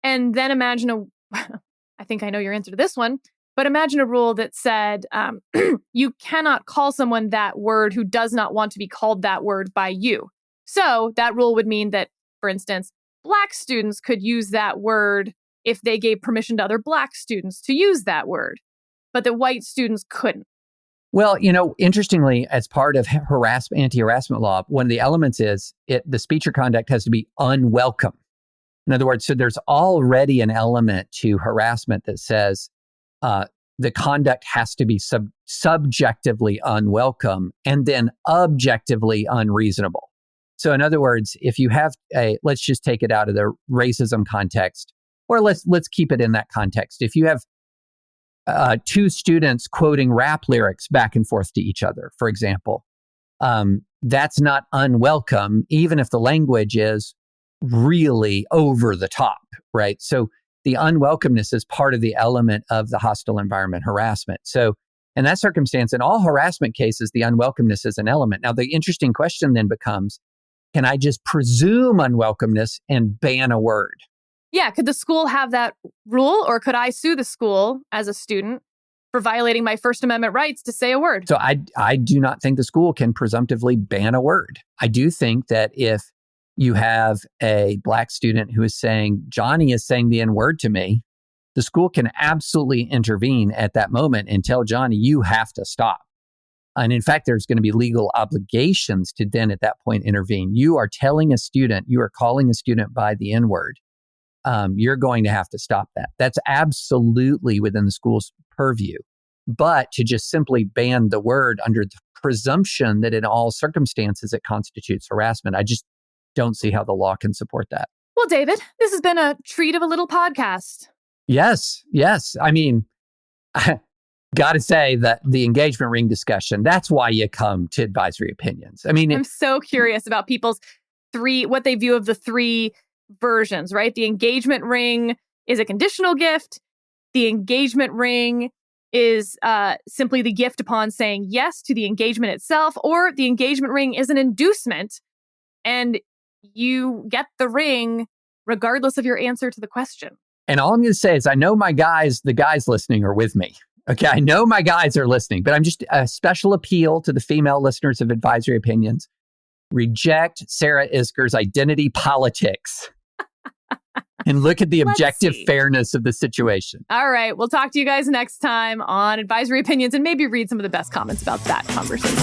And then imagine I think I know your answer to this one, but imagine a rule that said you cannot call someone that word who does not want to be called that word by you. So that rule would mean that, for instance, Black students could use that word if they gave permission to other Black students to use that word, but that white students couldn't. Well, interestingly, as part of anti-harassment law, one of the elements is the speech or conduct has to be unwelcome. In other words, so there's already an element to harassment that says the conduct has to be subjectively unwelcome and then objectively unreasonable. So in other words, if you have let's just take it out of the racism context, or let's keep it in that context. If you have two students quoting rap lyrics back and forth to each other, for example, that's not unwelcome, even if the language is really over the top, right? So the unwelcomeness is part of the element of the hostile environment harassment. So in that circumstance, in all harassment cases, the unwelcomeness is an element. Now, the interesting question then becomes, can I just presume unwelcomeness and ban a word? Yeah, could the school have that rule, or could I sue the school as a student for violating my First Amendment rights to say a word? So I do not think the school can presumptively ban a word. I do think that if you have a Black student who is saying, Johnny is saying the N-word to me, the school can absolutely intervene at that moment and tell Johnny, you have to stop. And in fact, there's going to be legal obligations to then at that point intervene. You are telling a student, you are calling a student by the N-word. You're going to have to stop that. That's absolutely within the school's purview. But to just simply ban the word under the presumption that in all circumstances it constitutes harassment, I just don't see how the law can support that. Well, David, this has been a treat of a little podcast. Yes. I mean, I got to say that the engagement ring discussion, that's why you come to Advisory Opinions. I mean, I'm so curious about people's what they view of the three versions, right? The engagement ring is a conditional gift. The engagement ring is simply the gift upon saying yes to the engagement itself, or the engagement ring is an inducement and you get the ring regardless of your answer to the question. And all I'm going to say is I know the guys listening are with me. Okay, I know my guys are listening, but I'm just a special appeal to the female listeners of Advisory Opinions. Reject Sarah Isgur's identity politics and look at the objective fairness of the situation. All right, we'll talk to you guys next time on Advisory Opinions and maybe read some of the best comments about that conversation.